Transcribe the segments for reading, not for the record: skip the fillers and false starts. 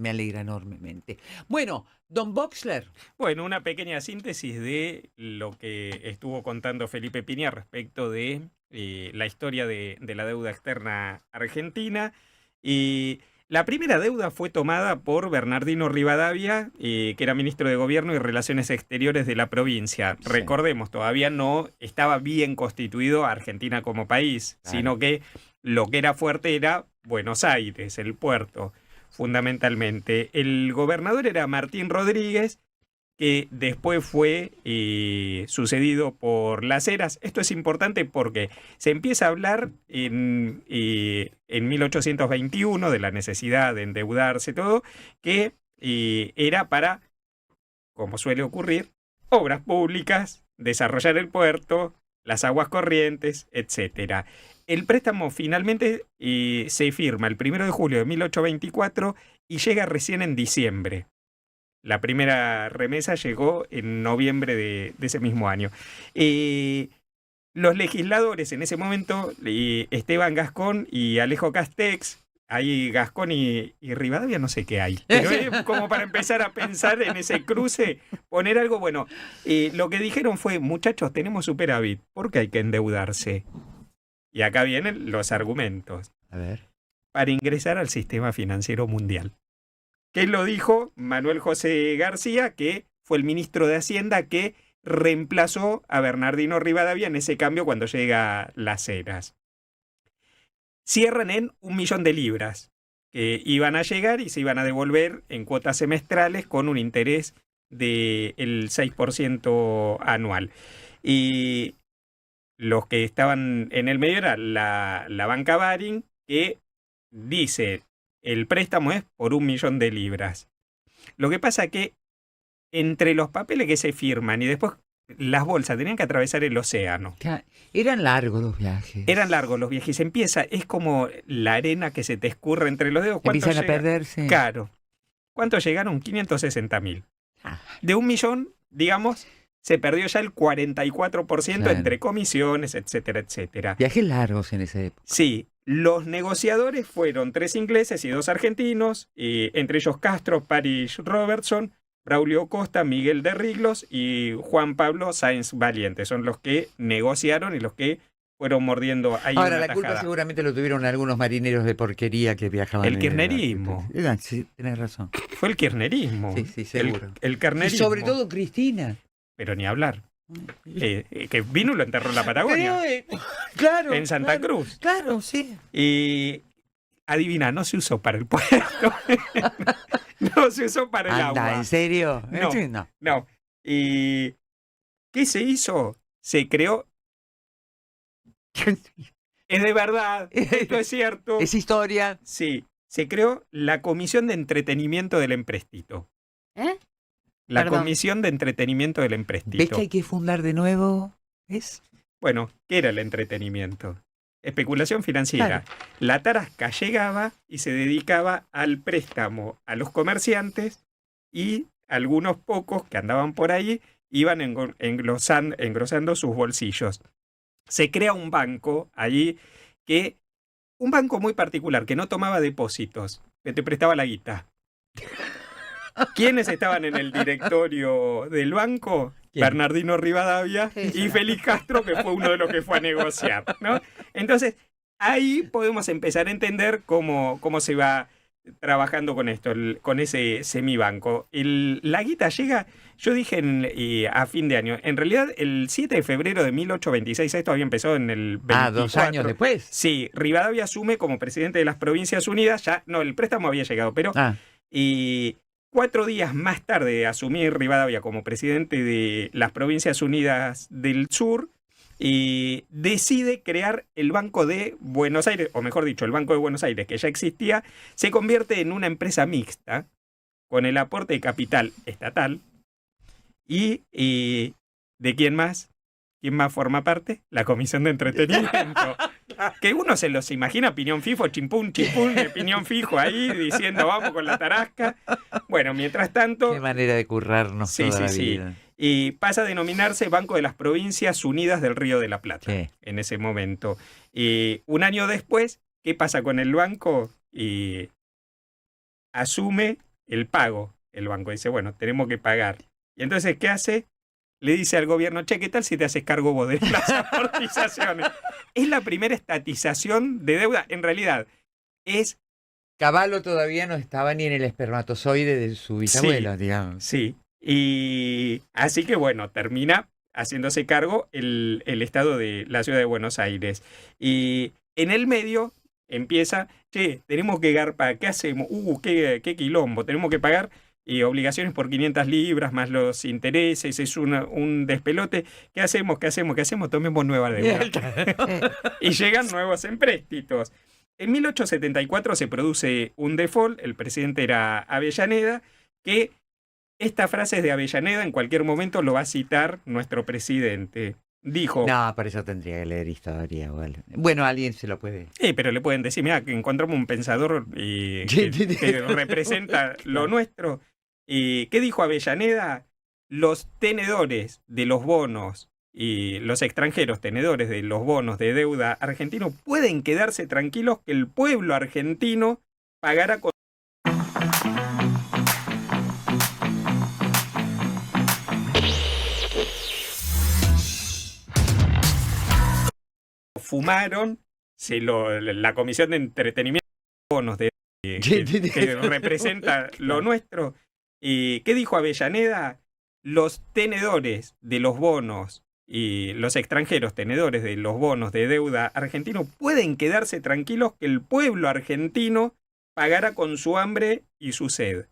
Me alegra enormemente. Bueno, don Boxler. Bueno, una pequeña síntesis de lo que estuvo contando Felipe Piña respecto de la historia de la deuda externa argentina. Y la primera deuda fue tomada por Bernardino Rivadavia, que era ministro de Gobierno y Relaciones Exteriores de la provincia. Sí. Recordemos, todavía no estaba bien constituido Argentina como país, Claro. sino que lo que era fuerte era Buenos Aires, el puerto. Fundamentalmente. El gobernador era Martín Rodríguez, que después fue sucedido por Las Heras. Esto es importante porque se empieza a hablar en 1821 de la necesidad de endeudarse, todo, que era para, como suele ocurrir, obras públicas, desarrollar el puerto, las aguas corrientes, etcétera. El préstamo finalmente se firma el 1 de julio de 1824 y llega recién en diciembre. La primera remesa llegó en noviembre de ese mismo año. Los legisladores en ese momento, Esteban Gascón y Alejo Castex, ahí Gascón y Rivadavia, no sé qué hay. Pero es como para empezar a pensar en ese cruce, poner algo bueno. Lo que dijeron fue, muchachos, tenemos superávit, ¿por qué hay que endeudarse? Y acá vienen los argumentos. A ver. Para ingresar al sistema financiero mundial. ¿Qué lo dijo Manuel José García, que fue el ministro de Hacienda que reemplazó a Bernardino Rivadavia en ese cambio cuando llega Las Heras? Cierran en 1 millón de libras que iban a llegar y se iban a devolver en cuotas semestrales con un interés del 6% anual. Y los que estaban en el medio era la banca Baring, que dice el préstamo es por 1 millón de libras. Lo que pasa que entre los papeles que se firman y después las bolsas tenían que atravesar el océano. Eran largos los viajes. Eran largos los viajes. Es como la arena que se te escurre entre los dedos. Empiezan a perderse. Claro. ¿Cuántos llegaron? 560.000. De 1 millón, digamos, se perdió ya el 44% Claro. entre comisiones, etcétera, etcétera. Viajes largos en esa época. Sí, los negociadores fueron 3 ingleses y 2 argentinos, entre ellos Castro, Parish Robertson, Braulio Costa, Miguel de Riglos y Juan Pablo Sáenz Valiente. Son los que negociaron y los que fueron mordiendo ahí Ahora, una la culpa tajada. seguramente lo tuvieron algunos marineros de porquería que viajaban. El kirchnerismo. Sí, tenés razón. Fue el kirchnerismo. Sí, seguro. El Y kirchnerismo. sobre todo Cristina. Pero ni hablar. Que vino y lo enterró en la Patagonia. Claro. En Santa Cruz. Claro, sí. Y adivina, no se usó para el puerto. No se usó para el agua. ¿En serio? No. No. ¿Y qué se hizo? Se creó. Es de verdad. Esto es cierto. ¿Es historia? Sí. Se creó la Comisión de Entretenimiento del Empréstito. La Perdón. Comisión de Entretenimiento del Empréstito. ¿Ves que hay que fundar de nuevo? ¿Es? Bueno, ¿qué era el entretenimiento? Especulación financiera. Claro. La tarasca llegaba y se dedicaba al préstamo a los comerciantes y algunos pocos que andaban por ahí iban engrosando sus bolsillos. Se crea un banco allí un banco muy particular que no tomaba depósitos, que te prestaba la guita. ¿Quiénes estaban en el directorio del banco? ¿Quién? Bernardino Rivadavia y Félix Castro, que fue uno de los que fue a negociar, ¿no? Entonces, ahí podemos empezar a entender cómo se va trabajando con esto, con ese semibanco. La guita llega, yo dije a fin de año, en realidad el 7 de febrero de 1826, esto había empezado en el 24. 2 años después. Sí, Rivadavia asume como presidente de las Provincias Unidas, el préstamo había llegado, pero... Y 4 días más tarde de asumir Rivadavia como presidente de las Provincias Unidas del Sur, decide crear el Banco de Buenos Aires, o mejor dicho, el Banco de Buenos Aires, que ya existía, se convierte en una empresa mixta, con el aporte de capital estatal, y ¿de quién más? ¿Quién más forma parte? La Comisión de Entretenimiento. Que uno se los imagina, piñón fifo, chimpún, de piñón fijo ahí, diciendo vamos con la tarasca. Bueno, mientras tanto... Qué manera de currarnos toda la vida. Y pasa a denominarse Banco de las Provincias Unidas del Río de la Plata, en ese momento. Y un año después, ¿qué pasa con el banco? Asume el pago. El banco dice, bueno, tenemos que pagar. Y entonces, ¿qué hace? Le dice al gobierno, che, ¿qué tal si te haces cargo vos de las amortizaciones? Es la primera estatización de deuda. En realidad, es... Cavallo todavía no estaba ni en el espermatozoide de su bisabuelo, digamos. Sí, y así que bueno, termina haciéndose cargo el Estado de la Ciudad de Buenos Aires. Y en el medio empieza, che, tenemos que garpar, ¿qué hacemos? Qué quilombo, tenemos que pagar obligaciones por 500 libras más los intereses, es un despelote. ¿Qué hacemos? Tomemos nueva deuda. Y llegan nuevos empréstitos. En 1874 se produce un default, el presidente era Avellaneda, que esta frase es de Avellaneda, en cualquier momento lo va a citar nuestro presidente. Dijo... No, para eso tendría que leer historia. Bueno, alguien se lo puede... pero le pueden decir, mira, que encontramos un pensador que representa lo nuestro. ¿Qué dijo Avellaneda? Los tenedores de los bonos y los extranjeros tenedores de los bonos de deuda argentino pueden quedarse tranquilos que el pueblo argentino pagará con... Fumaron, la Comisión de Entretenimiento de bonos de que representa lo nuestro. ¿Qué dijo Avellaneda? Los tenedores de los bonos y los extranjeros tenedores de los bonos de deuda argentino pueden quedarse tranquilos que el pueblo argentino pagará con su hambre y su sed.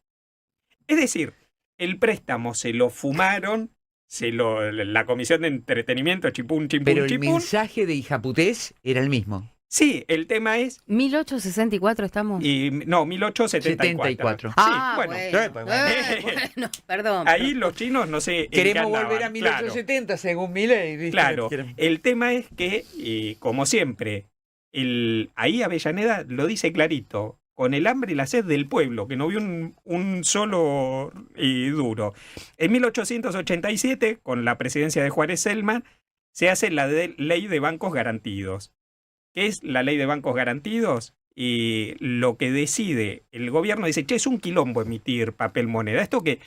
Es decir, el préstamo se lo fumaron, la Comisión de Entretenimiento, chipún. Pero el mensaje de hijaputés era el mismo. Sí, el tema es... 1864 estamos. No, 1874. Ah, sí, bueno, perdón. Ahí los chinos no sé... Queremos volver a 1870, claro. Según Milei. Claro, el tema es que, como siempre, ahí Avellaneda lo dice clarito, con el hambre y la sed del pueblo, que no vio un solo duro. En 1887, con la presidencia de Juárez Celman, se hace la ley de bancos garantidos. ¿Qué es la ley de bancos garantidos? Y lo que decide el gobierno dice, che, es un quilombo emitir papel moneda. Esto que,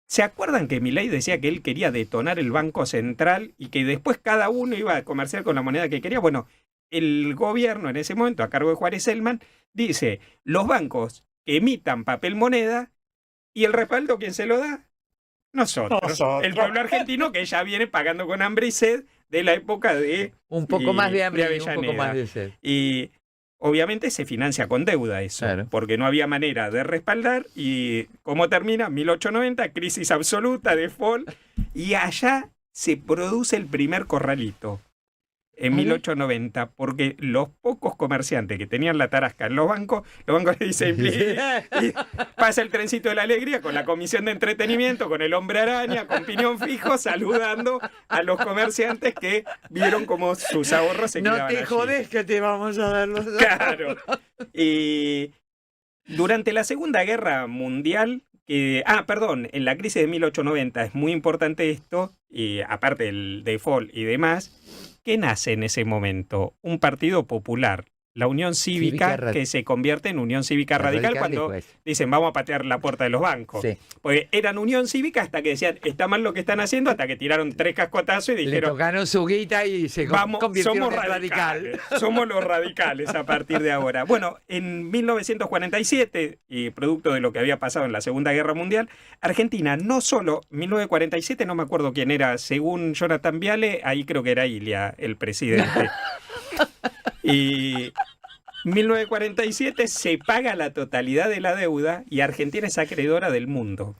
¿se acuerdan que Milei decía que él quería detonar el Banco Central y que después cada uno iba a comerciar con la moneda que quería? Bueno, el gobierno en ese momento, a cargo de Juárez Celman, dice, los bancos que emitan papel moneda y el respaldo, ¿quién se lo da? Nosotros. El pueblo argentino que ya viene pagando con hambre y sed de la época de... Un poco más de hambre y un poco más de sed. Y obviamente se financia con deuda eso, claro, porque no había manera de respaldar. Y ¿cómo termina? 1890, crisis absoluta, default. Y allá se produce el primer corralito. En 1890, porque los pocos comerciantes que tenían la tarasca en los bancos le dicen, y pasa el trencito de la alegría con la Comisión de Entretenimiento, con el Hombre Araña, con piñón fijo, saludando a los comerciantes que vieron cómo sus ahorros se quedaban allí. No te jodes que te vamos a dar los ahorros. Claro. Y durante la Segunda Guerra Mundial, en la crisis de 1890 es muy importante esto, y aparte del default y demás, ¿qué nace en ese momento? Un partido popular, la Unión Cívica que se convierte en Unión Cívica Radical cuando dicen vamos a patear la puerta de los bancos. Sí. Porque eran Unión Cívica hasta que decían está mal lo que están haciendo, hasta que tiraron 3 cascotazos y dijeron... Le tocaron su guita y se convirtieron en radicales. Somos los radicales a partir de ahora. Bueno, en 1947, y producto de lo que había pasado en la Segunda Guerra Mundial, Argentina no solo, 1947 no me acuerdo quién era, según Jonathan Viale, ahí creo que era Ilia el presidente. Y 1947 se paga la totalidad de la deuda y Argentina es acreedora del mundo.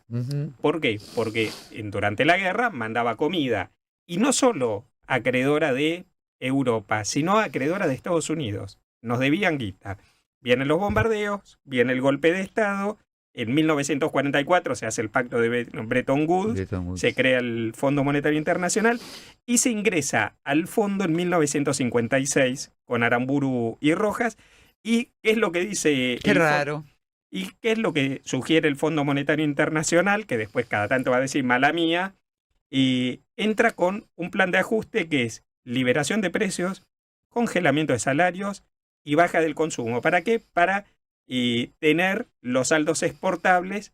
¿Por qué? Porque durante la guerra mandaba comida. Y no solo acreedora de Europa, sino acreedora de Estados Unidos. Nos debían guita. Vienen los bombardeos, viene el golpe de Estado. En 1944 se hace el pacto de Bretton Woods, se crea el Fondo Monetario Internacional y se ingresa al fondo en 1956 con Aramburu y Rojas. ¿Y qué es lo que dice? Qué raro. ¿Y qué es lo que sugiere el Fondo Monetario Internacional? Que después cada tanto va a decir mala mía. Y entra con un plan de ajuste que es liberación de precios, congelamiento de salarios y baja del consumo. ¿Para qué? Para tener los saldos exportables